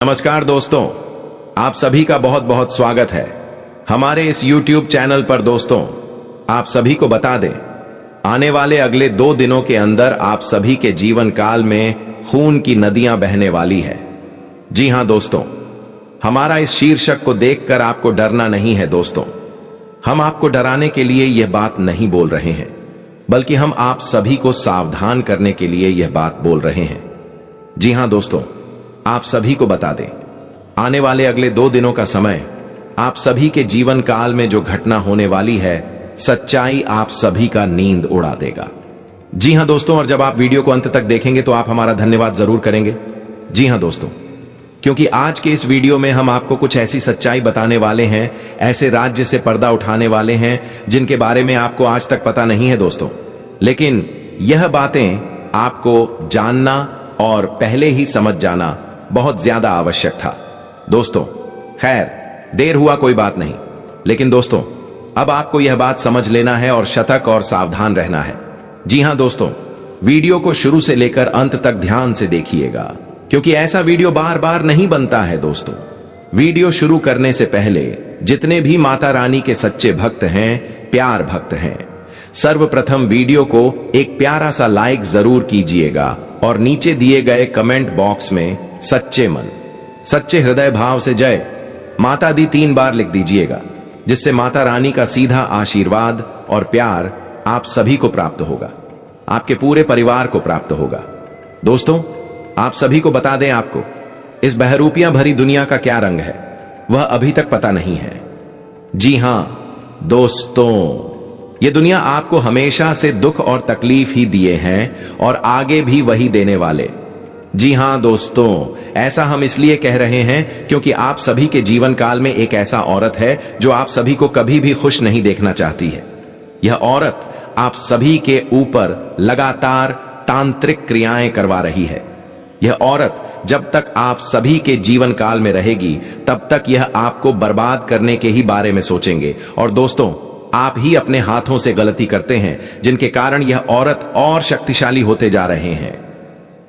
नमस्कार दोस्तों, आप सभी का बहुत बहुत स्वागत है हमारे इस YouTube चैनल पर। दोस्तों, आप सभी को बता दें, आने वाले अगले 2 दिनों के अंदर आप सभी के जीवन काल में खून की नदियां बहने वाली है। जी हां दोस्तों, हमारा इस शीर्षक को देखकर आपको डरना नहीं है। दोस्तों, हम आपको डराने के लिए यह बात नहीं बोल रहे हैं, बल्कि हम आप सभी को सावधान करने के लिए यह बात बोल रहे हैं। जी हां दोस्तों, आप सभी को बता दें, आने वाले अगले 2 दिनों का समय आप सभी के जीवन काल में जो घटना होने वाली है, सच्चाई आप सभी का नींद उड़ा देगा। जी हां दोस्तों, और जब आप वीडियो को अंत तक देखेंगे तो आप हमारा धन्यवाद जरूर करेंगे। जी हां दोस्तों, क्योंकि आज के इस वीडियो में हम आपको कुछ ऐसी सच्चाई बताने वाले हैं, ऐसे राज्य से पर्दा उठाने वाले हैं जिनके बारे में आपको आज तक पता नहीं है दोस्तों, लेकिन यह बातें आपको जानना और पहले ही समझ जाना बहुत ज्यादा आवश्यक था। दोस्तों, खैर देर हुआ कोई बात नहीं, लेकिन दोस्तों अब आपको यह बात समझ लेना है और सतर्क और सावधान रहना है। जी हां दोस्तों, वीडियो को शुरू से लेकर अंत तक ध्यान से देखिएगा, क्योंकि ऐसा वीडियो बार बार नहीं बनता है। दोस्तों, वीडियो शुरू करने से पहले जितने भी माता रानी के सच्चे भक्त हैं, प्यार भक्त हैं, सर्वप्रथम वीडियो को एक प्यारा सा लाइक जरूर कीजिएगा और नीचे दिए गए कमेंट बॉक्स में सच्चे मन, सच्चे हृदय भाव से जय माता दी 3 बार लिख दीजिएगा, जिससे माता रानी का सीधा आशीर्वाद और प्यार आप सभी को प्राप्त होगा, आपके पूरे परिवार को प्राप्त होगा। दोस्तों, आप सभी को बता दें, आपको इस बहरूपियां भरी दुनिया का क्या रंग है वह अभी तक पता नहीं है। जी हां दोस्तों, ये दुनिया आपको हमेशा से दुख और तकलीफ ही दिए हैं और आगे भी वही देने वाले। जी हां दोस्तों, ऐसा हम इसलिए कह रहे हैं क्योंकि आप सभी के जीवन काल में एक ऐसा औरत है जो आप सभी को कभी भी खुश नहीं देखना चाहती है। यह औरत आप सभी के ऊपर लगातार तांत्रिक क्रियाएं करवा रही है। यह औरत जब तक आप सभी के जीवन काल में रहेगी, तब तक यह आपको बर्बाद करने के ही बारे में सोचेंगे। और दोस्तों, आप ही अपने हाथों से गलती करते हैं, जिनके कारण यह औरत और शक्तिशाली होते जा रहे हैं।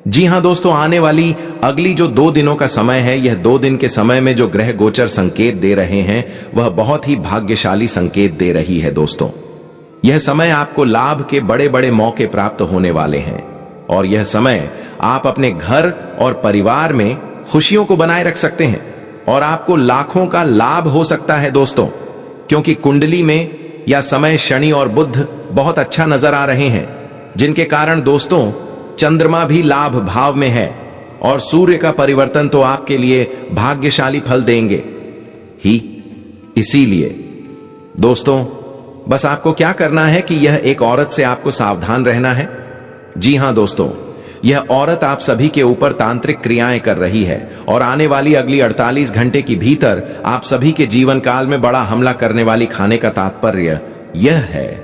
जी हां दोस्तों, आने वाली अगली जो 2 दिनों का समय है, यह 2 दिन के समय में जो ग्रह गोचर संकेत दे रहे हैं, वह बहुत ही भाग्यशाली संकेत दे रही है। दोस्तों, यह समय आपको लाभ के बड़े बड़े मौके प्राप्त होने वाले हैं, और यह समय आप अपने घर और परिवार में खुशियों को बनाए रख सकते हैं और आपको लाखों का लाभ हो सकता है। दोस्तों, क्योंकि कुंडली में या समय शनि और बुध बहुत अच्छा नजर आ रहे हैं, जिनके कारण दोस्तों चंद्रमा भी लाभ भाव में है और सूर्य का परिवर्तन तो आपके लिए भाग्यशाली फल देंगे ही। इसीलिए दोस्तों, बस आपको क्या करना है कि यह एक औरत से आपको सावधान रहना है। जी हां दोस्तों, यह औरत आप सभी के ऊपर तांत्रिक क्रियाएं कर रही है और आने वाली अगली 48 घंटे के भीतर आप सभी के जीवन काल में बड़ा हमला करने वाली खाने का तात्पर्य यह है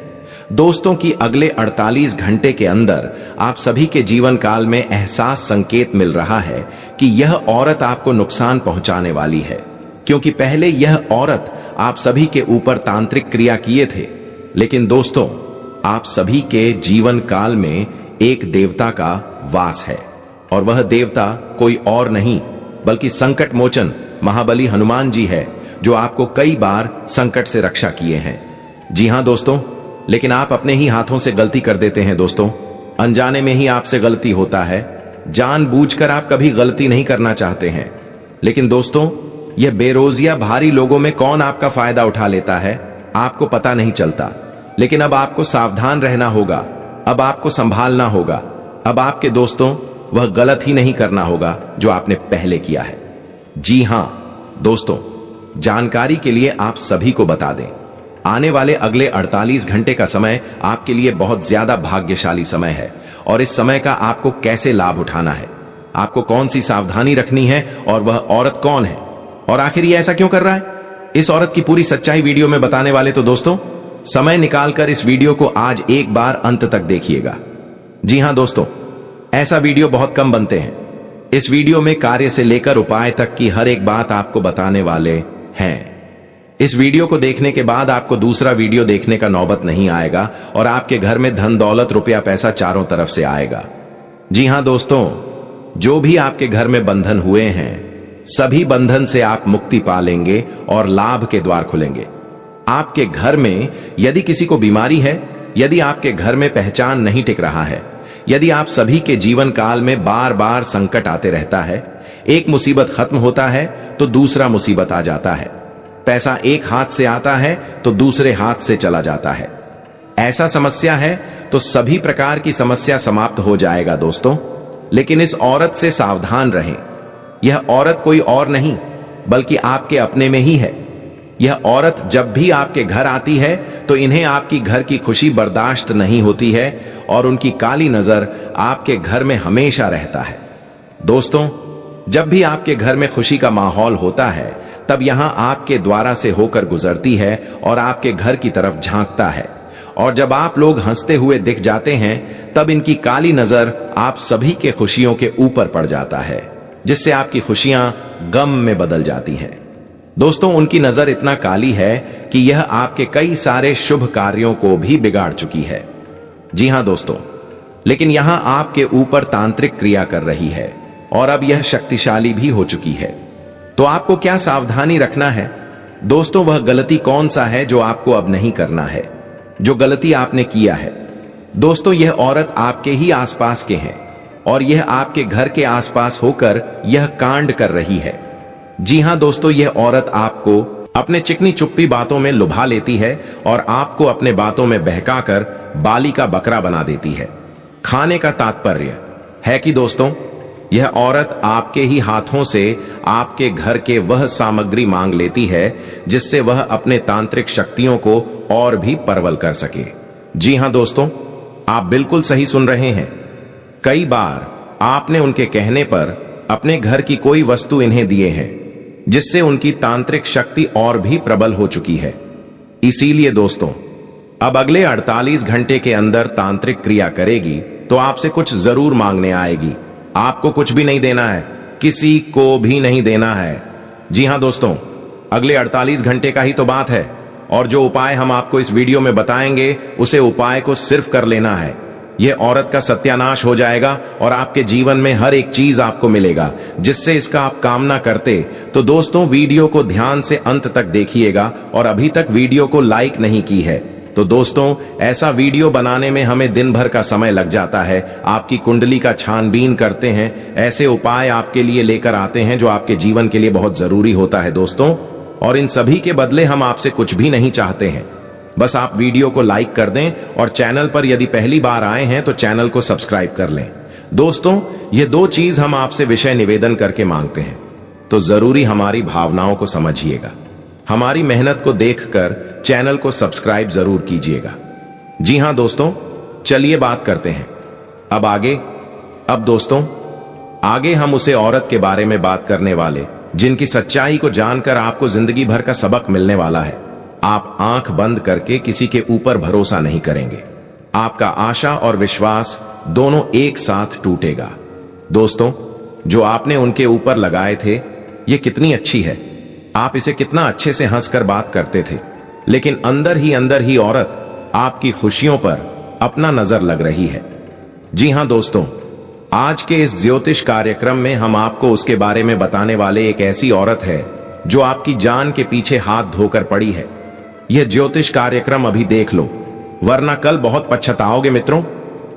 दोस्तों कि अगले 48 घंटे के अंदर आप सभी के जीवन काल में एहसास संकेत मिल रहा है कि यह औरत आपको नुकसान पहुंचाने वाली है, क्योंकि पहले यह औरत आप सभी के ऊपर तांत्रिक क्रिया किए थे। लेकिन दोस्तों, आप सभी के जीवन काल में एक देवता का वास है, और वह देवता कोई और नहीं बल्कि संकट मोचन महाबली हनुमान जी है, जो आपको कई बार संकट से रक्षा किए हैं। जी हां दोस्तों, लेकिन आप अपने ही हाथों से गलती कर देते हैं। दोस्तों, अनजाने में ही आपसे गलती होता है, जानबूझकर आप कभी गलती नहीं करना चाहते हैं। लेकिन दोस्तों, यह बेरोजिया भारी लोगों में कौन आपका फायदा उठा लेता है, आपको पता नहीं चलता। लेकिन अब आपको सावधान रहना होगा, अब आपको संभालना होगा, अब आपके दोस्तों वह गलत ही नहीं करना होगा जो आपने पहले किया है। जी हां दोस्तों, जानकारी के लिए आप सभी को बता दें, आने वाले अगले 48 घंटे का समय आपके लिए बहुत ज्यादा भाग्यशाली समय है, और इस समय का आपको कैसे लाभ उठाना है, आपको कौन सी सावधानी रखनी है, और वह औरत कौन है, और आखिर ये ऐसा क्यों कर रहा है, इस औरत की पूरी सच्चाई वीडियो में बताने वाले। तो दोस्तों, समय निकालकर इस वीडियो को आज एक बार अंत तक देखिएगा। जी हां दोस्तों, ऐसा वीडियो बहुत कम बनते हैं। इस वीडियो में कार्य से लेकर उपाय तक की हर एक बात आपको बताने वाले हैं। इस वीडियो को देखने के बाद आपको दूसरा वीडियो देखने का नौबत नहीं आएगा और आपके घर में धन दौलत रुपया पैसा चारों तरफ से आएगा। जी हां दोस्तों, जो भी आपके घर में बंधन हुए हैं सभी बंधन से आप मुक्ति पा लेंगे और लाभ के द्वार खुलेंगे। आपके घर में यदि किसी को बीमारी है, यदि आपके घर में पहचान नहीं टिक रहा है, यदि आप सभी के जीवन काल में बार बार संकट आते रहता है, एक मुसीबत खत्म होता है तो दूसरा मुसीबत आ जाता है, पैसा एक हाथ से आता है तो दूसरे हाथ से चला जाता है, ऐसा समस्या है तो सभी प्रकार की समस्या समाप्त हो जाएगा दोस्तों। लेकिन इस औरत से सावधान रहें। यह औरत कोई और नहीं बल्कि आपके अपने में ही है। यह औरत जब भी आपके घर आती है तो इन्हें आपकी घर की खुशी बर्दाश्त नहीं होती है और उनकी काली नजर आपके घर में हमेशा रहता है। दोस्तों, जब भी आपके घर में खुशी का माहौल होता है तब यहां आपके द्वारा से होकर गुजरती है और आपके घर की तरफ झांकता है, और जब आप लोग हंसते हुए दिख जाते हैं तब इनकी काली नजर आप सभी के खुशियों के ऊपर पड़ जाता है, जिससे आपकी खुशियां गम में बदल जाती हैं। दोस्तों, उनकी नजर इतना काली है कि यह आपके कई सारे शुभ कार्यों को भी बिगाड़ चुकी है। जी हां दोस्तों, लेकिन यहां आपके ऊपर तांत्रिक क्रिया कर रही है और अब यह शक्तिशाली भी हो चुकी है। तो आपको क्या सावधानी रखना है दोस्तों? वह गलती कौन सा है जो आपको अब नहीं करना है, जो गलती आपने किया है? दोस्तों, यह औरत आपके ही आसपास के हैं और यह आपके घर के आसपास होकर यह कांड कर रही है। जी हां दोस्तों, यह औरत आपको अपने चिकनी चुप्पी बातों में लुभा लेती है और आपको अपने बातों में बहकाकर बाली का बकरा बना देती है। खाने का तात्पर्य है कि दोस्तों, यह औरत आपके ही हाथों से आपके घर के वह सामग्री मांग लेती है जिससे वह अपने तांत्रिक शक्तियों को और भी प्रबल कर सके। जी हां दोस्तों, आप बिल्कुल सही सुन रहे हैं। कई बार आपने उनके कहने पर अपने घर की कोई वस्तु इन्हें दिए हैं जिससे उनकी तांत्रिक शक्ति और भी प्रबल हो चुकी है। इसीलिए दोस्तों, अब अगले 48 घंटे के अंदर तांत्रिक क्रिया करेगी तो आपसे कुछ जरूर मांगने आएगी। आपको कुछ भी नहीं देना है, किसी को भी नहीं देना है। जी हां दोस्तों, अगले 48 घंटे का ही तो बात है और जो उपाय हम आपको इस वीडियो में बताएंगे उसे उपाय को सिर्फ कर लेना है। यह औरत का सत्यानाश हो जाएगा और आपके जीवन में हर एक चीज आपको मिलेगा जिससे इसका आप कामना करते। तो दोस्तों, वीडियो को ध्यान से अंत तक देखिएगा और अभी तक वीडियो को लाइक नहीं की है तो दोस्तों, ऐसा वीडियो बनाने में हमें दिन भर का समय लग जाता है। आपकी कुंडली का छानबीन करते हैं, ऐसे उपाय आपके लिए लेकर आते हैं जो आपके जीवन के लिए बहुत जरूरी होता है दोस्तों। और इन सभी के बदले हम आपसे कुछ भी नहीं चाहते हैं, बस आप वीडियो को लाइक कर दें और चैनल पर यदि पहली बार आए हैं तो चैनल को सब्सक्राइब कर लें। दोस्तों, ये दो चीज हम आपसे विषय निवेदन करके मांगते हैं, तो जरूरी हमारी भावनाओं को समझिएगा। हमारी मेहनत को देखकर चैनल को सब्सक्राइब जरूर कीजिएगा। जी हां दोस्तों, चलिए बात करते हैं अब आगे। अब दोस्तों, आगे हम उसे औरत के बारे में बात करने वाले जिनकी सच्चाई को जानकर आपको जिंदगी भर का सबक मिलने वाला है। आप आंख बंद करके किसी के ऊपर भरोसा नहीं करेंगे। आपका आशा और विश्वास दोनों एक साथ टूटेगा। दोस्तों, जो आपने उनके ऊपर लगाए थे, ये कितनी अच्छी है। आप इसे कितना अच्छे से हंसकर बात करते थे, लेकिन अंदर ही औरत आपकी खुशियों पर अपना नजर लग रही है। जी हां दोस्तों, आज के इस ज्योतिष कार्यक्रम में हम आपको उसके बारे में बताने वाले एक ऐसी औरत है जो आपकी जान के पीछे हाथ धोकर पड़ी है। यह ज्योतिष कार्यक्रम अभी देख लो, वरना कल बहुत पछताओगे मित्रों।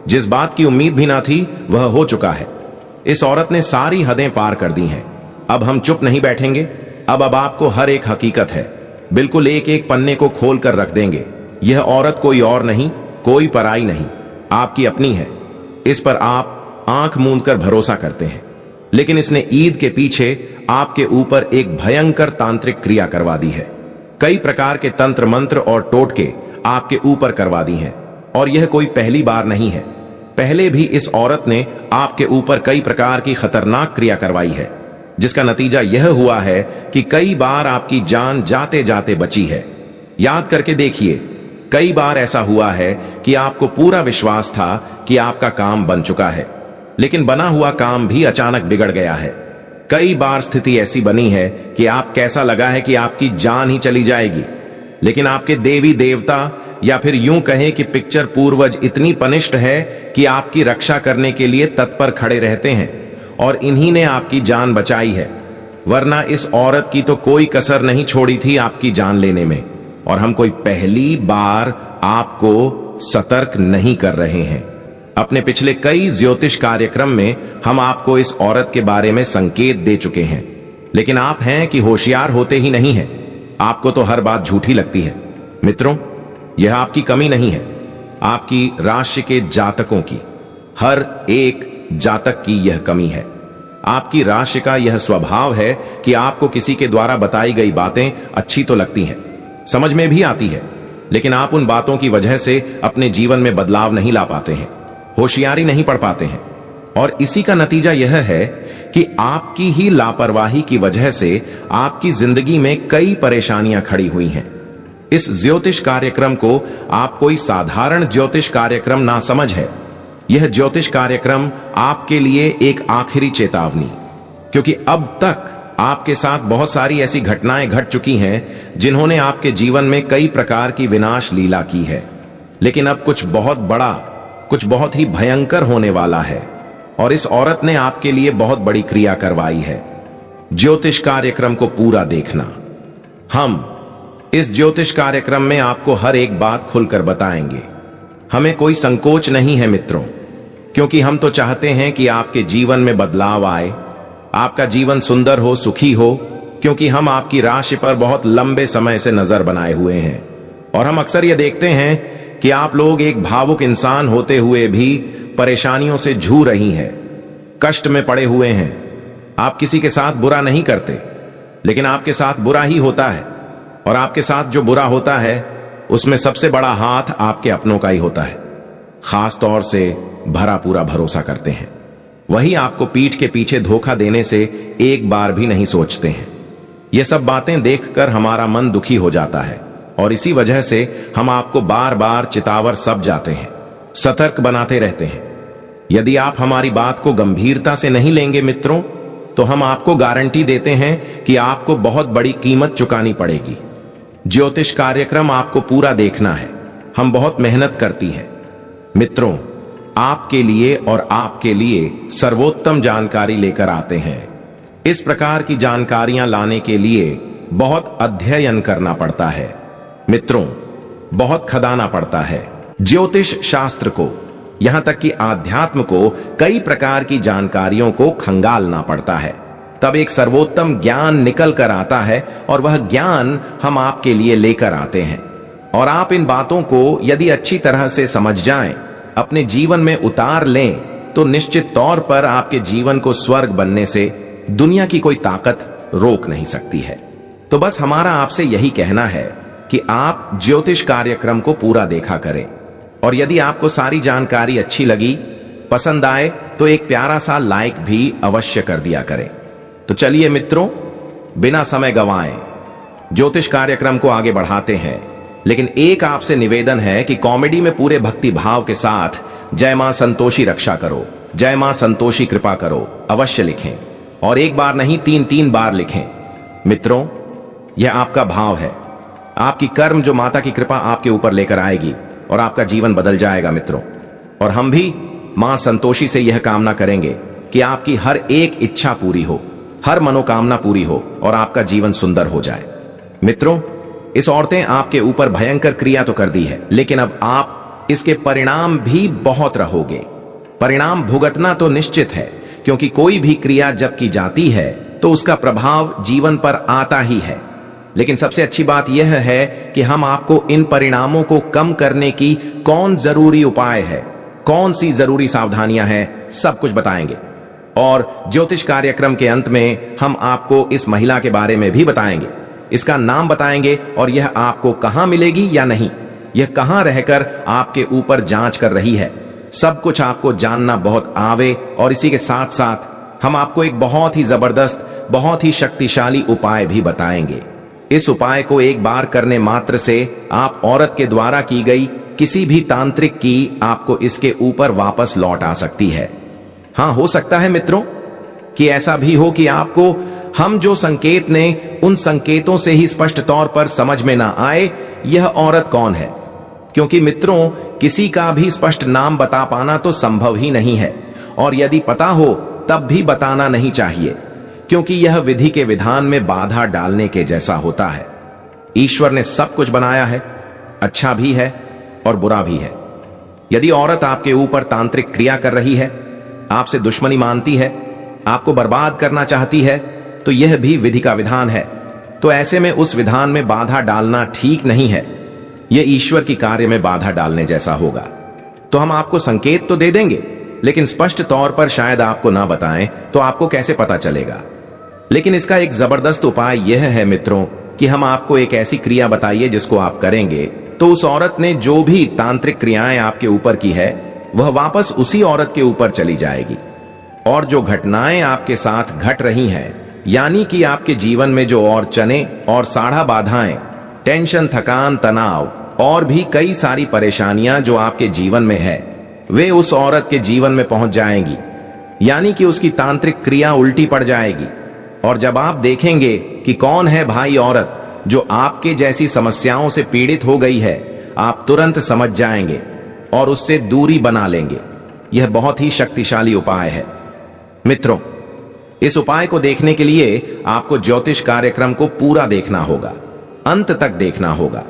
जिस बात की उम्मीद भी ना थी वह हो चुका है। इस औरत ने सारी हदें पार कर दी हैं। अब हम चुप नहीं बैठेंगे। अब आपको हर एक हकीकत है, बिल्कुल एक एक पन्ने को खोल कर रख देंगे। यह औरत कोई और नहीं, कोई पराई नहीं, आपकी अपनी है। इस पर आप आंख मूंद कर भरोसा करते हैं, लेकिन इसने ईद के पीछे आपके ऊपर एक भयंकर तांत्रिक क्रिया करवा दी है। कई प्रकार के तंत्र मंत्र और टोटके आपके ऊपर करवा दी हैं और यह कोई पहली बार नहीं है। पहले भी इस औरत ने आपके ऊपर कई प्रकार की खतरनाक क्रिया करवाई है, जिसका नतीजा यह हुआ है कि कई बार आपकी जान जाते जाते बची है। याद करके देखिए, कई बार ऐसा हुआ है कि आपको पूरा विश्वास था कि आपका काम बन चुका है, लेकिन बना हुआ काम भी अचानक बिगड़ गया है। कई बार स्थिति ऐसी बनी है कि आप कैसा लगा है कि आपकी जान ही चली जाएगी, लेकिन आपके देवी देवता या फिर यूं कहें कि पिक्चर पूर्वज इतनी पनिष्ठ है कि आपकी रक्षा करने के लिए तत्पर खड़े रहते हैं और इन्हीं ने आपकी जान बचाई है। वरना इस औरत की तो कोई कसर नहीं छोड़ी थी आपकी जान लेने में, और हम कोई पहली बार आपको सतर्क नहीं कर रहे हैं। अपने पिछले कई ज्योतिष कार्यक्रम में हम आपको इस औरत के बारे में संकेत दे चुके हैं, लेकिन आप हैं कि होशियार होते ही नहीं हैं। आपको तो हर बात झूठी लगती है। मित्रों, यह आपकी कमी नहीं है, आपकी राशि के जातकों की, हर एक जातक की यह कमी है। आपकी राशि का यह स्वभाव है कि आपको किसी के द्वारा बताई गई बातें अच्छी तो लगती हैं, समझ में भी आती है, लेकिन आप उन बातों की वजह से अपने जीवन में बदलाव नहीं ला पाते हैं, होशियारी नहीं पढ़ पाते हैं। और इसी का नतीजा यह है कि आपकी ही लापरवाही की वजह से आपकी जिंदगी में कई परेशानियां खड़ी हुई हैं। इस ज्योतिष कार्यक्रम को आप कोई साधारण ज्योतिष कार्यक्रम ना समझ है। यह ज्योतिष कार्यक्रम आपके लिए एक आखिरी चेतावनी, क्योंकि अब तक आपके साथ बहुत सारी ऐसी घटनाएं घट चुकी हैं जिन्होंने आपके जीवन में कई प्रकार की विनाश लीला की है। लेकिन अब कुछ बहुत बड़ा, कुछ बहुत ही भयंकर होने वाला है, और इस औरत ने आपके लिए बहुत बड़ी क्रिया करवाई है। ज्योतिष कार्यक्रम को पूरा देखना। हम इस ज्योतिष कार्यक्रम में आपको हर एक बात खुलकर बताएंगे। हमें कोई संकोच नहीं है मित्रों, क्योंकि हम तो चाहते हैं कि आपके जीवन में बदलाव आए, आपका जीवन सुंदर हो, सुखी हो, क्योंकि हम आपकी राशि पर बहुत लंबे समय से नजर बनाए हुए हैं। और हम अक्सर यह देखते हैं कि आप लोग एक भावुक इंसान होते हुए भी परेशानियों से जूझ रही हैं, कष्ट में पड़े हुए हैं। आप किसी के साथ बुरा नहीं करते, लेकिन आपके साथ बुरा ही होता है, और आपके साथ जो बुरा होता है उसमें सबसे बड़ा हाथ आपके अपनों का ही होता है। खास तौर से भरा पूरा भरोसा करते हैं, वही आपको पीठ के पीछे धोखा देने से एक बार भी नहीं सोचते हैं। ये सब बातें देखकर हमारा मन दुखी हो जाता है, और इसी वजह से हम आपको बार बार चितावर सब जाते हैं, सतर्क बनाते रहते हैं। यदि आप हमारी बात को गंभीरता से नहीं लेंगे मित्रों, तो हम आपको गारंटी देते हैं कि आपको बहुत बड़ी कीमत चुकानी पड़ेगी। ज्योतिष कार्यक्रम आपको पूरा देखना है। हम बहुत मेहनत करती हैं मित्रों, आपके लिए और आपके लिए सर्वोत्तम जानकारी लेकर आते हैं। इस प्रकार की जानकारियां लाने के लिए बहुत अध्ययन करना पड़ता है मित्रों, बहुत खदाना पड़ता है। ज्योतिष शास्त्र को, यहां तक कि आध्यात्म को, कई प्रकार की जानकारियों को खंगालना पड़ता है, तब एक सर्वोत्तम ज्ञान निकल कर आता है, और वह ज्ञान हम आपके लिए लेकर आते हैं। और आप इन बातों को यदि अच्छी तरह से समझ जाएं, अपने जीवन में उतार लें, तो निश्चित तौर पर आपके जीवन को स्वर्ग बनने से दुनिया की कोई ताकत रोक नहीं सकती है। तो बस हमारा आपसे यही कहना है कि आप ज्योतिष कार्यक्रम को पूरा देखा करें, और यदि आपको सारी जानकारी अच्छी लगी, पसंद आए, तो एक प्यारा सा लाइक भी अवश्य कर दिया करें। तो चलिए मित्रों, बिना समय गंवाएं ज्योतिष कार्यक्रम को आगे बढ़ाते हैं। लेकिन एक आपसे निवेदन है कि कॉमेडी में पूरे भक्ति भाव के साथ जय मां संतोषी रक्षा करो, जय मां संतोषी कृपा करो अवश्य लिखें, और एक बार नहीं 3-3 बार लिखें। मित्रों, यह आपका भाव है, आपकी कर्म जो माता की कृपा आपके ऊपर लेकर आएगी, और आपका जीवन बदल जाएगा मित्रों। और हम भी मां संतोषी से यह कामना करेंगे कि आपकी हर एक इच्छा पूरी हो, हर मनोकामना पूरी हो, और आपका जीवन सुंदर हो जाए। मित्रों, इस औरतें आपके ऊपर भयंकर क्रिया तो कर दी है, लेकिन अब आप इसके परिणाम भी बहुत रहोगे। परिणाम भुगतना तो निश्चित है, क्योंकि कोई भी क्रिया जब की जाती है तो उसका प्रभाव जीवन पर आता ही है। लेकिन सबसे अच्छी बात यह है कि हम आपको इन परिणामों को कम करने की कौन जरूरी उपाय है, कौन सी जरूरी सावधानियां हैं, सब कुछ बताएंगे। और ज्योतिष कार्यक्रम के अंत में हम आपको इस महिला के बारे में भी बताएंगे, इसका नाम बताएंगे, और यह आपको कहां मिलेगी या नहीं, यह कहां रहकर आपके ऊपर जांच कर रही है, सब कुछ आपको जानना बहुत आवे। और इसी के साथ साथ हम आपको एक बहुत ही जबरदस्त, बहुत ही शक्तिशाली उपाय भी बताएंगे। इस उपाय को एक बार करने मात्र से आप औरत के द्वारा की गई किसी भी तांत्रिक की आपको इसके ऊपर वापस लौट आ सकती है। हां, हो सकता है मित्रों कि ऐसा भी हो कि आपको हम जो संकेत ने, उन संकेतों से ही स्पष्ट तौर पर समझ में ना आए यह औरत कौन है, क्योंकि मित्रों किसी का भी स्पष्ट नाम बता पाना तो संभव ही नहीं है, और यदि पता हो तब भी बताना नहीं चाहिए, क्योंकि यह विधि के विधान में बाधा डालने के जैसा होता है। ईश्वर ने सब कुछ बनाया है, अच्छा भी है और बुरा भी है। यदि औरत आपके ऊपर तांत्रिक क्रिया कर रही है, आपसे दुश्मनी मानती है, आपको बर्बाद करना चाहती है, तो यह भी विधि का विधान है। तो ऐसे में उस विधान में बाधा डालना ठीक नहीं है। यह ईश्वर की कार्य में बाधा डालने जैसा होगा। तो हम आपको संकेत तो दे देंगे, लेकिन स्पष्ट तौर पर शायद आपको ना बताएं तो आपको कैसे पता चलेगा। लेकिन इसका एक जबरदस्त उपाय यह है मित्रों कि हम आपको एक ऐसी क्रिया बताइए जिसको आप करेंगे तो उस औरत ने जो भी तांत्रिक क्रियाएं आपके ऊपर की है वह वापस उसी औरत के ऊपर चली जाएगी। और जो घटनाएं आपके साथ घट रही हैं, यानी कि आपके जीवन में जो और चने और साढ़ा बाधाएं, टेंशन, थकान, तनाव और भी कई सारी परेशानियां जो आपके जीवन में है, वे उस औरत के जीवन में पहुंच जाएंगी। यानी कि उसकी तांत्रिक क्रिया उल्टी पड़ जाएगी। और जब आप देखेंगे कि कौन है भाई औरत जो आपके जैसी समस्याओं से पीड़ित हो गई है, आप तुरंत समझ जाएंगे और उससे दूरी बना लेंगे। यह बहुत ही शक्तिशाली उपाय है मित्रों। इस उपाय को देखने के लिए आपको ज्योतिष कार्यक्रम को पूरा देखना होगा, अंत तक देखना होगा।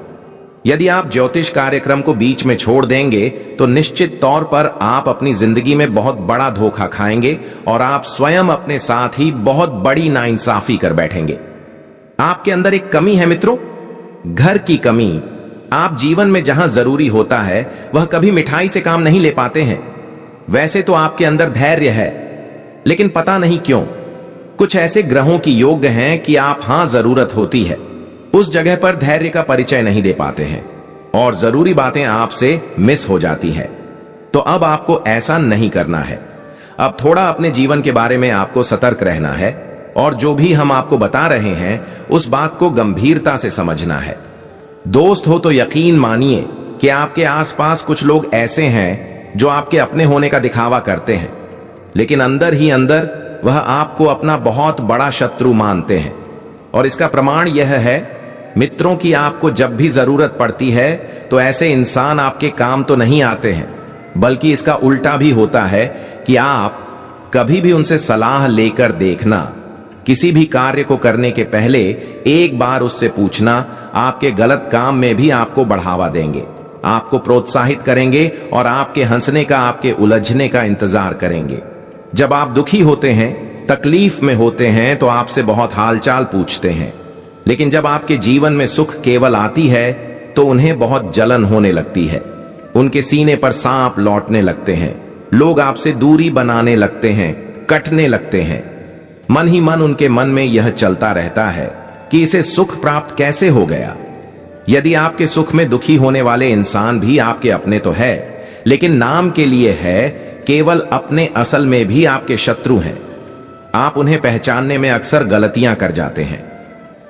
यदि आप ज्योतिष कार्यक्रम को बीच में छोड़ देंगे तो निश्चित तौर पर आप अपनी जिंदगी में बहुत बड़ा धोखा खाएंगे और आप स्वयं अपने साथ ही बहुत बड़ी नाइंसाफी कर बैठेंगे। आपके अंदर एक कमी है मित्रों, घर की कमी। आप जीवन में जहां जरूरी होता है वह कभी मिठाई से काम नहीं ले पाते हैं। वैसे तो आपके अंदर धैर्य है, लेकिन पता नहीं क्यों कुछ ऐसे ग्रहों की योग हैं कि आप हां जरूरत होती है उस जगह पर धैर्य का परिचय नहीं दे पाते हैं और जरूरी बातें आपसे मिस हो जाती है। तो अब आपको ऐसा नहीं करना है। अब थोड़ा अपने जीवन के बारे में आपको सतर्क रहना है और जो भी हम आपको बता रहे हैं उस बात को गंभीरता से समझना है। दोस्त हो तो यकीन मानिए कि आपके आसपास कुछ लोग ऐसे हैं जो आपके अपने होने का दिखावा करते हैं, लेकिन अंदर ही अंदर वह आपको अपना बहुत बड़ा शत्रु मानते हैं। और इसका प्रमाण यह है मित्रों कि आपको जब भी जरूरत पड़ती है तो ऐसे इंसान आपके काम तो नहीं आते हैं, बल्कि इसका उल्टा भी होता है कि आप कभी भी उनसे सलाह लेकर देखना। किसी भी कार्य को करने के पहले एक बार उससे पूछना। आपके गलत काम में भी आपको बढ़ावा देंगे, आपको प्रोत्साहित करेंगे और आपके हंसने का, आपके उलझने का इंतजार करेंगे। जब आप दुखी होते हैं, तकलीफ में होते हैं तो आपसे बहुत हालचाल पूछते हैं, लेकिन जब आपके जीवन में सुख केवल आती है तो उन्हें बहुत जलन होने लगती है। उनके सीने पर सांप लौटने लगते हैं, लोग आपसे दूरी बनाने लगते हैं, कटने लगते हैं। मन ही मन उनके मन में यह चलता रहता है कि इसे सुख प्राप्त कैसे हो गया। यदि आपके सुख में दुखी होने वाले इंसान भी आपके अपने तो है, लेकिन नाम के लिए है, केवल अपने असल में भी आपके शत्रु हैं। आप उन्हें पहचानने में अक्सर गलतियां कर जाते हैं।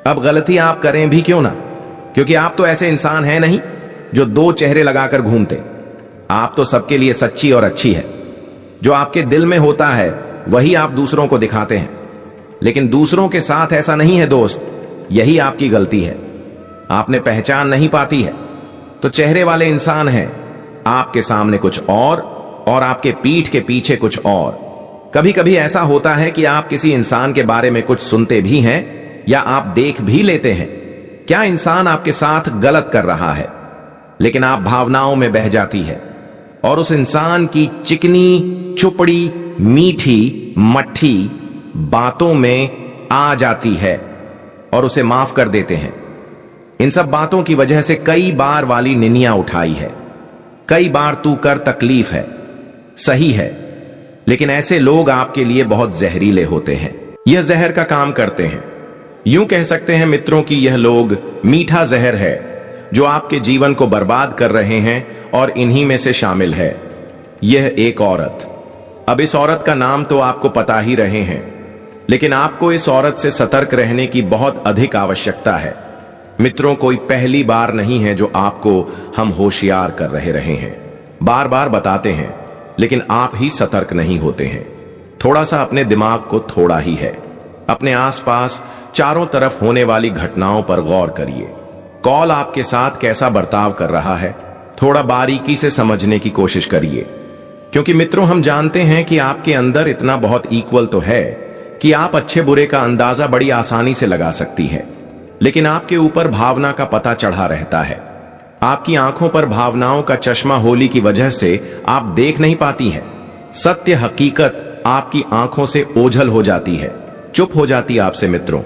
अब गलती आप करें भी क्यों ना, क्योंकि आप तो ऐसे इंसान हैं नहीं जो दो चेहरे लगाकर घूमते। आप तो सबके लिए सच्ची और अच्छी है। जो आपके दिल में होता है वही आप दूसरों को दिखाते हैं, लेकिन दूसरों के साथ ऐसा नहीं है दोस्त। यही आपकी गलती है, आपने पहचान नहीं पाती है। तो चेहरे वाले इंसान हैं आपके सामने कुछ और आपके पीठ के पीछे कुछ और। कभी कभी ऐसा होता है कि आप किसी इंसान के बारे में कुछ सुनते भी हैं या आप देख भी लेते हैं क्या इंसान आपके साथ गलत कर रहा है, लेकिन आप भावनाओं में बह जाती है और उस इंसान की चिकनी चुपड़ी मीठी मट्ठी बातों में आ जाती है और उसे माफ कर देते हैं। इन सब बातों की वजह से कई बार वाली निनिया उठाई है, कई बार तू कर तकलीफ है, सही है, लेकिन ऐसे लोग आपके लिए बहुत जहरीले होते हैं। यह जहर का काम करते हैं। यूं कह सकते हैं मित्रों कि यह लोग मीठा जहर है जो आपके जीवन को बर्बाद कर रहे हैं, और इन्हीं में से शामिल है यह एक औरत। अब इस औरत का नाम तो आपको पता ही रहे हैं, लेकिन आपको इस औरत से सतर्क रहने की बहुत अधिक आवश्यकता है। मित्रों, कोई पहली बार नहीं है जो आपको हम होशियार कर रहे हैं, बार बार बताते हैं, लेकिन आप ही सतर्क नहीं होते हैं। थोड़ा सा अपने दिमाग को थोड़ा ही है, अपने आसपास चारों तरफ होने वाली घटनाओं पर गौर करिए। कॉल आपके साथ कैसा बर्ताव कर रहा है, थोड़ा बारीकी से समझने की कोशिश करिए, क्योंकि मित्रों हम जानते हैं कि आपके अंदर इतना बहुत इक्वल तो है कि आप अच्छे बुरे का अंदाजा बड़ी आसानी से लगा सकती हैं, लेकिन आपके ऊपर भावना का पता चढ़ा रहता है। आपकी आंखों पर भावनाओं का चश्मा होली की वजह से आप देख नहीं पाती हैं। सत्य हकीकत आपकी आंखों से ओझल हो जाती है, चुप हो जाती आपसे। मित्रों,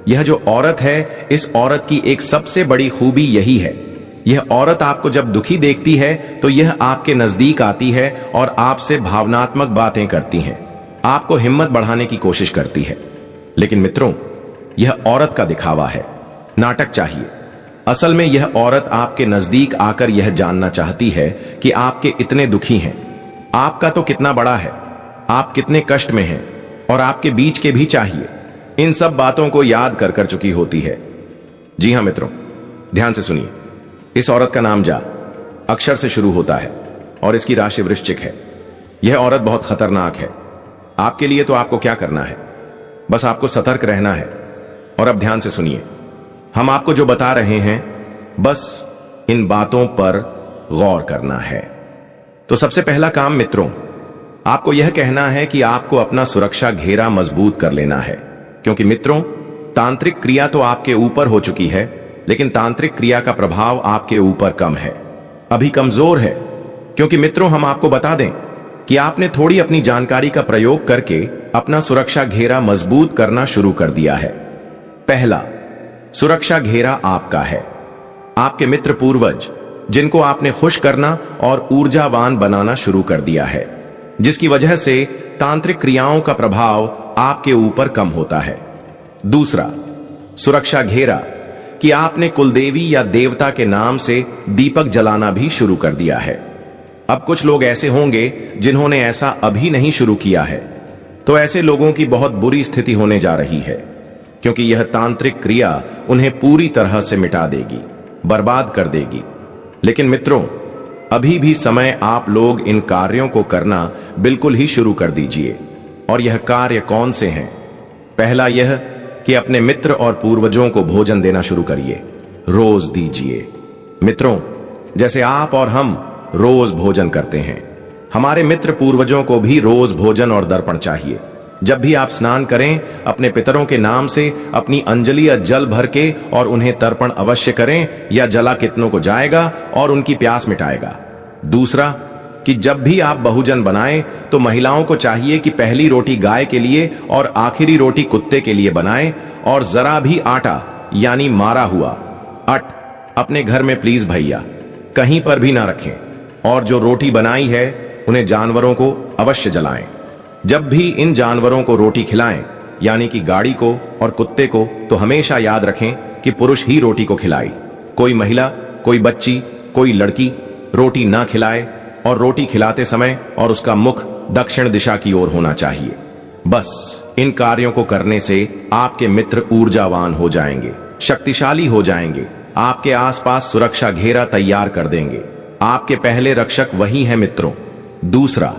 यह जो औरत है, इस औरत की एक सबसे बड़ी खूबी यही है। यह औरत आपको जब दुखी देखती है तो यह आपके नजदीक आती है और आपसे भावनात्मक बातें करती हैं, आपको हिम्मत बढ़ाने की कोशिश करती है। लेकिन मित्रों, यह औरत का दिखावा है, नाटक चाहिए। असल में यह औरत आपके नजदीक आकर यह जानना चाहती है कि आपके इतने दुखी हैं, आपका तो कितना बड़ा है, आप कितने कष्ट में हैं, और आपके बीच के भी चाहिए। इन सब बातों को याद कर चुकी होती है। जी हां मित्रों, ध्यान से सुनिए। इस औरत का नाम जा अक्षर से शुरू होता है और इसकी राशि वृश्चिक है। यह औरत बहुत खतरनाक है। आपके लिए तो आपको क्या करना है, बस आपको सतर्क रहना है। और अब ध्यान से सुनिए, हम आपको जो बता रहे हैं, बस इन बातों पर गौर करना है। तो सबसे पहला काम मित्रों, आपको यह कहना है कि आपको अपना सुरक्षा घेरा मजबूत कर लेना है। क्योंकि मित्रों, तांत्रिक क्रिया तो आपके ऊपर हो चुकी है, लेकिन तांत्रिक क्रिया का प्रभाव आपके ऊपर कम है, अभी कमजोर है। क्योंकि मित्रों, हम आपको बता दें कि आपने थोड़ी अपनी जानकारी का प्रयोग करके अपना सुरक्षा घेरा मजबूत करना शुरू कर दिया है। पहला सुरक्षा घेरा आपका है, आपके मित्र पूर्वज, जिनको आपने खुश करना और ऊर्जावान बनाना शुरू कर दिया है, जिसकी वजह से तांत्रिक क्रियाओं का प्रभाव आपके ऊपर कम होता है। दूसरा सुरक्षा घेरा कि आपने कुलदेवी या देवता के नाम से दीपक जलाना भी शुरू कर दिया है। अब कुछ लोग ऐसे होंगे जिन्होंने ऐसा अभी नहीं शुरू किया है, तो ऐसे लोगों की बहुत बुरी स्थिति होने जा रही है, क्योंकि यह तांत्रिक क्रिया उन्हें पूरी तरह से मिटा देगी, बर्बाद कर देगी। लेकिन मित्रों, अभी भी समय, आप लोग इन कार्यों को करना बिल्कुल ही शुरू कर दीजिए। और यह कार्य कौन से हैं? पहला यह कि अपने मित्र और पूर्वजों को भोजन देना शुरू करिए, रोज दीजिए। मित्रों, जैसे आप और हम रोज भोजन करते हैं, हमारे मित्र पूर्वजों को भी रोज भोजन और दर्पण चाहिए। जब भी आप स्नान करें, अपने पितरों के नाम से अपनी अंजलि या जल भर के और उन्हें तर्पण अवश्य करें, या जला कितनों को जाएगा और उनकी प्यास मिटाएगा। दूसरा कि जब भी आप बहुजन बनाएं तो महिलाओं को चाहिए कि पहली रोटी गाय के लिए और आखिरी रोटी कुत्ते के लिए बनाएं, और जरा भी आटा यानी मारा हुआ अट अपने घर में प्लीज भैया कहीं पर भी ना रखें, और जो रोटी बनाई है उन्हें जानवरों को अवश्य जलाएं। जब भी इन जानवरों को रोटी खिलाएं, यानी कि गाड़ी को और कुत्ते को, तो हमेशा याद रखें कि पुरुष ही रोटी को खिलाए। कोई महिला, कोई बच्ची, कोई लड़की रोटी ना खिलाए, और रोटी खिलाते समय और उसका मुख दक्षिण दिशा की ओर होना चाहिए। बस इन कार्यों को करने से आपके मित्र ऊर्जावान हो जाएंगे, शक्तिशाली हो जाएंगे, आपके आसपास सुरक्षा घेरा तैयार कर देंगे। आपके पहले रक्षक वही है मित्रों। दूसरा,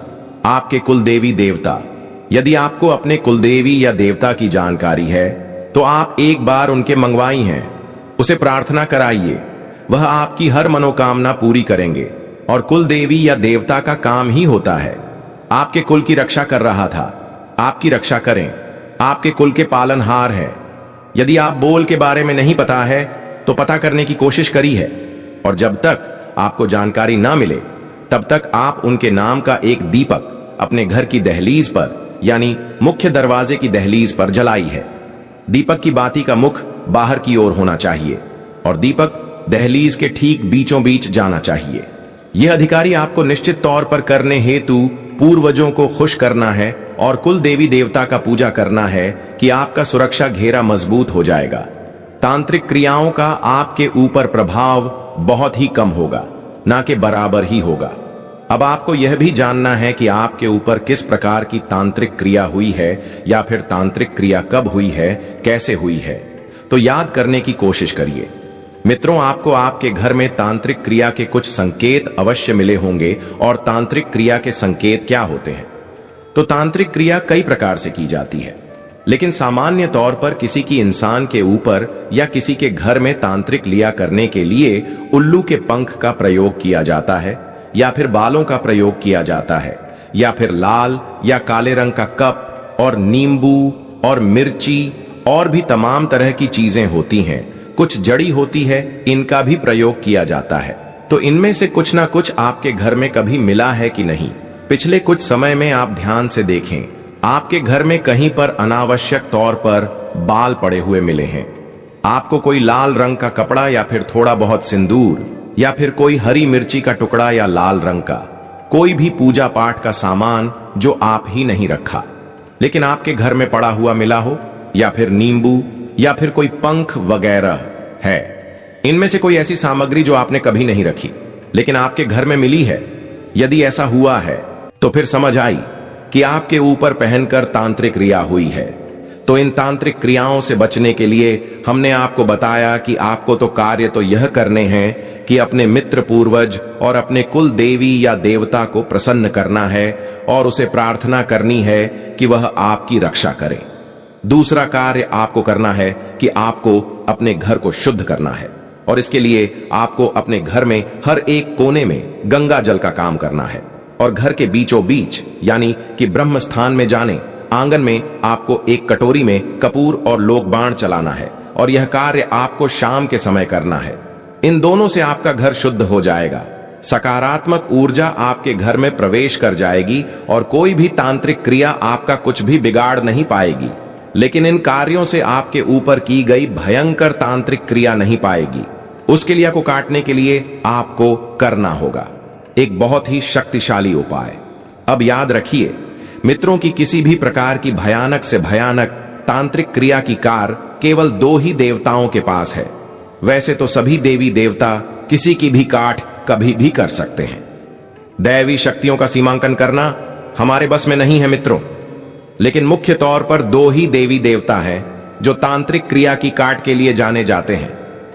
आपके कुलदेवी देवता। यदि आपको अपने कुलदेवी या देवता की जानकारी है तो आप एक बार उनके मंगवाई हैं, उसे प्रार्थना कराइए, वह आपकी हर मनोकामना पूरी करेंगे। और कुलदेवी या देवता का काम ही होता है, आपके कुल की रक्षा कर रहा था, आपकी रक्षा करें, आपके कुल के पालनहार है। यदि आप बोल के बारे में नहीं पता है तो पता करने की कोशिश करी है, और जब तक आपको जानकारी ना मिले तब तक आप उनके नाम का एक दीपक अपने घर की दहलीज पर, यानी मुख्य दरवाजे की दहलीज पर जलाई है। दीपक की बाती का मुख बाहर की ओर होना चाहिए और दीपक दहलीज के ठीक बीचों बीच जाना चाहिए। यह अधिकारी आपको निश्चित तौर पर करने हेतु पूर्वजों को खुश करना है और कुल देवी देवता का पूजा करना है कि आपका सुरक्षा घेरा मजबूत हो जाएगा। तांत्रिक क्रियाओं का आपके ऊपर प्रभाव बहुत ही कम होगा, ना कि बराबर ही होगा। अब आपको यह भी जानना है कि आपके ऊपर किस प्रकार की तांत्रिक क्रिया हुई है, या फिर तांत्रिक क्रिया कब हुई है, कैसे हुई है। तो याद करने की कोशिश करिए मित्रों। आपको आपके घर में तांत्रिक क्रिया के कुछ संकेत अवश्य मिले होंगे। और तांत्रिक क्रिया के संकेत क्या होते हैं? तो तांत्रिक क्रिया कई प्रकार से की जाती है, लेकिन सामान्य तौर पर किसी की इंसान के ऊपर या किसी के घर में तांत्रिक क्रिया करने के लिए उल्लू के पंख का प्रयोग किया जाता है, या फिर बालों का प्रयोग किया जाता है, या फिर लाल या काले रंग का कप और नींबू और मिर्ची और भी तमाम तरह की चीजें होती हैं, कुछ जड़ी होती है, इनका भी प्रयोग किया जाता है। तो इनमें से कुछ ना कुछ आपके घर में कभी मिला है कि नहीं? पिछले कुछ समय में आप ध्यान से देखें, आपके घर में कहीं पर अनावश्यक तौर पर बाल पड़े हुए मिले हैं। आपको कोई लाल रंग का कपड़ा या फिर थोड़ा बहुत सिंदूर या फिर कोई हरी मिर्ची का टुकड़ा या लाल रंग का कोई भी पूजा पाठ का सामान जो आप ही नहीं रखा, लेकिन आपके घर में पड़ा हुआ मिला हो, या फिर नींबू या फिर कोई पंख वगैरह है। इनमें से कोई ऐसी सामग्री जो आपने कभी नहीं रखी लेकिन आपके घर में मिली है। यदि ऐसा हुआ है तो फिर समझ आई कि आपके ऊपर पहनकर तांत्रिक क्रिया हुई है। तो इन तांत्रिक क्रियाओं से बचने के लिए हमने आपको बताया कि आपको तो कार्य तो यह करने हैं कि अपने मित्र पूर्वज और अपने कुल देवी या देवता को प्रसन्न करना है और उसे प्रार्थना करनी है कि वह आपकी रक्षा करे। दूसरा कार्य आपको करना है कि आपको अपने घर को शुद्ध करना है, और इसके लिए आपको अपने घर में हर एक कोने में गंगा जल का काम करना है, और घर के बीचों बीच यानी कि ब्रह्म स्थान में जाने आंगन में आपको एक कटोरी में कपूर और लोक बाण चलाना है, और यह कार्य आपको शाम के समय करना है। इन दोनों से आपका घर शुद्ध हो जाएगा, सकारात्मक ऊर्जा आपके घर में प्रवेश कर जाएगी और कोई भी तांत्रिक क्रिया आपका कुछ भी बिगाड़ नहीं पाएगी। लेकिन इन कार्यों से आपके ऊपर की गई भयंकर तांत्रिक क्रिया नहीं पाएगी। उस क्रिया को काटने के लिए आपको करना होगा एक बहुत ही शक्तिशाली उपाय। अब याद रखिए मित्रों की किसी भी प्रकार की भयानक से भयानक तांत्रिक क्रिया की कार केवल 2 ही देवताओं के पास है। वैसे तो सभी देवी देवता किसी की भी काट कभी भी कर सकते हैं। दैवी शक्तियों का सीमांकन करना हमारे बस में नहीं है मित्रों, लेकिन मुख्य तौर पर 2 ही देवी देवता हैं जो तांत्रिक क्रिया की काट के लिए जाने जाते हैं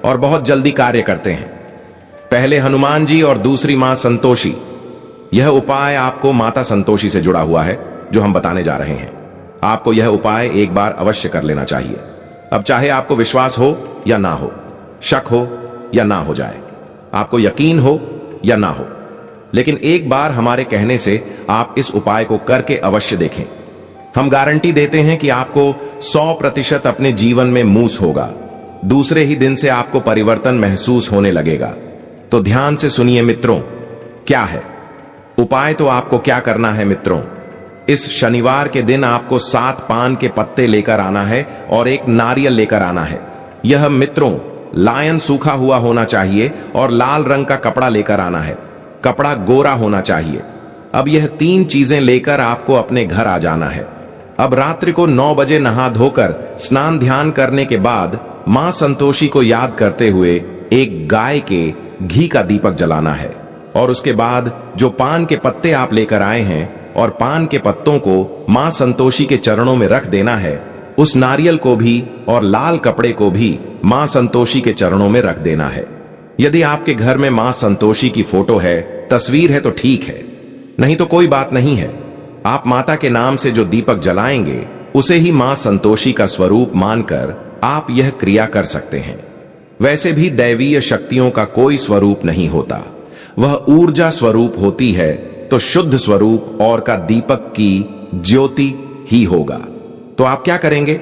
और बहुत जल्दी कार्य करते हैं। पहले हनुमान जी और दूसरी मां संतोषी। यह उपाय आपको माता संतोषी से जुड़ा हुआ है जो हम बताने जा रहे हैं। आपको यह उपाय एक बार अवश्य कर लेना चाहिए। अब चाहे आपको विश्वास हो या ना हो, शक हो या ना हो जाए, आपको यकीन हो या ना हो, लेकिन एक बार हमारे कहने से आप इस उपाय को करके अवश्य देखें। हम गारंटी देते हैं कि आपको 100% अपने जीवन में मूस होगा। दूसरे ही दिन से आपको परिवर्तन महसूस होने लगेगा। तो ध्यान से सुनिए मित्रों, क्या है उपाय। तो आपको क्या करना है मित्रों, इस शनिवार के दिन आपको 7 पान के पत्ते लेकर आना है और एक नारियल लेकर आना है। यह मित्रों लायन सूखा हुआ होना चाहिए और लाल रंग का कपड़ा लेकर आना है। कपड़ा गोरा होना चाहिए। अब यह 3 चीजें लेकर आपको अपने घर आ जाना है। अब रात्रि को 9 बजे नहा धोकर स्नान ध्यान करने के बाद मां संतोषी को याद करते हुए एक गाय के घी का दीपक जलाना है, और उसके बाद जो पान के पत्ते आप लेकर आए हैं और पान के पत्तों को मां संतोषी के चरणों में रख देना है। उस नारियल को भी और लाल कपड़े को भी मां संतोषी के चरणों में रख देना है। यदि आपके घर में मां संतोषी की फोटो है, तस्वीर है तो ठीक है, नहीं तो कोई बात नहीं है। आप माता के नाम से जो दीपक जलाएंगे उसे ही मां संतोषी का स्वरूप मानकर आप यह क्रिया कर सकते हैं। वैसे भी दैवीय शक्तियों का कोई स्वरूप नहीं होता, वह ऊर्जा स्वरूप होती है। तो शुद्ध स्वरूप और का दीपक की ज्योति ही होगा। तो आप क्या करेंगे,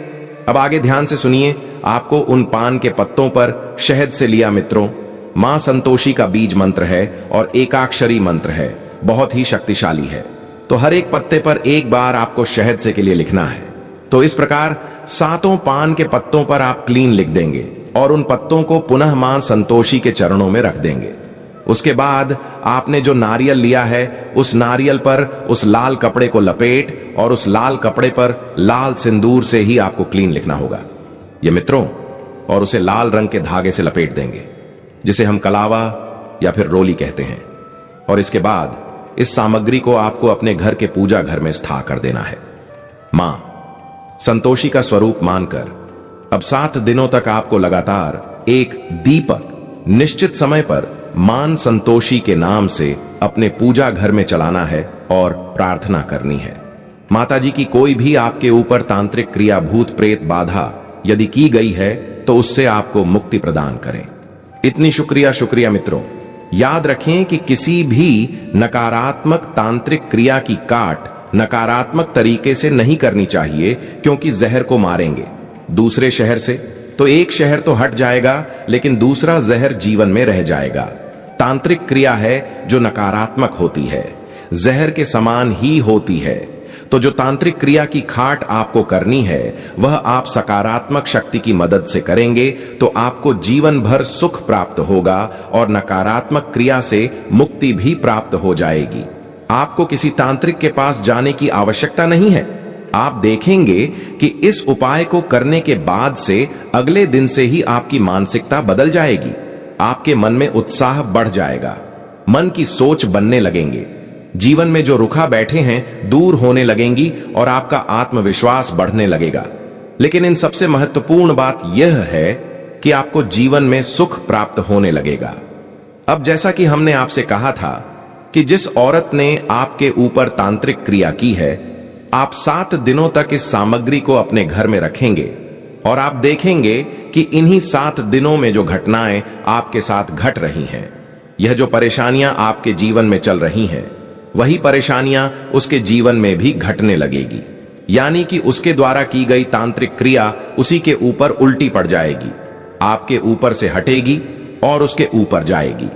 अब आगे ध्यान से सुनिए। आपको उन पान के पत्तों पर शहद से लिया मित्रों, मां संतोषी का बीज मंत्र है और एकाक्षरी मंत्र है, बहुत ही शक्तिशाली है। तो हर एक पत्ते पर एक बार आपको शहद से के लिए लिखना है। तो इस प्रकार 7 पान के पत्तों पर आप क्लीन लिख देंगे और उन पत्तों को पुनः मां संतोषी के चरणों में रख देंगे। उसके बाद आपने जो नारियल लिया है उस नारियल पर उस लाल कपड़े को लपेट और उस लाल कपड़े पर लाल सिंदूर से ही आपको क्लीन लिखना होगा ये मित्रों, और उसे लाल रंग के धागे से लपेट देंगे जिसे हम कलावा या फिर रोली कहते हैं। और इसके बाद इस सामग्री को आपको अपने घर के पूजा घर में स्थापित कर देना है। मां संतोषी का स्वरूप मानकर अब 7 दिनों तक आपको लगातार एक दीपक निश्चित समय पर मां संतोषी के नाम से अपने पूजा घर में चलाना है और प्रार्थना करनी है। माताजी की कोई भी आपके ऊपर तांत्रिक क्रिया, भूत प्रेत बाधा यदि की गई है तो उससे आपको मुक्ति प्रदान करें। इतनी शुक्रिया मित्रों। याद रखें कि किसी भी नकारात्मक तांत्रिक क्रिया की काट नकारात्मक तरीके से नहीं करनी चाहिए क्योंकि जहर को मारेंगे। दूसरे शहर से तो एक शहर तो हट जाएगा, लेकिन दूसरा जहर जीवन में रह जाएगा। तांत्रिक क्रिया है जो नकारात्मक होती है, जहर के समान ही होती है। तो जो तांत्रिक क्रिया की खाट आपको करनी है वह आप सकारात्मक शक्ति की मदद से करेंगे तो आपको जीवन भर सुख प्राप्त होगा और नकारात्मक क्रिया से मुक्ति भी प्राप्त हो जाएगी। आपको किसी तांत्रिक के पास जाने की आवश्यकता नहीं है। आप देखेंगे कि इस उपाय को करने के बाद से अगले दिन से ही आपकी मानसिकता बदल जाएगी। आपके मन में उत्साह बढ़ जाएगा, मन की सोच बनने लगेंगे, जीवन में जो रुखा बैठे हैं दूर होने लगेंगी और आपका आत्मविश्वास बढ़ने लगेगा। लेकिन इन सबसे महत्वपूर्ण बात यह है कि आपको जीवन में सुख प्राप्त होने लगेगा। अब जैसा कि हमने आपसे कहा था कि जिस औरत ने आपके ऊपर तांत्रिक क्रिया की है, आप 7 दिनों तक इस सामग्री को अपने घर में रखेंगे और आप देखेंगे कि इन्हीं 7 दिनों में जो घटनाएं आपके साथ घट रही हैं, यह जो परेशानियां आपके जीवन में चल रही हैं, वही परेशानियां उसके जीवन में भी घटने लगेगी। यानी कि उसके द्वारा की गई तांत्रिक क्रिया उसी के ऊपर उल्टी पड़ जाएगी, आपके ऊपर से हटेगी और उसके ऊपर जाएगी।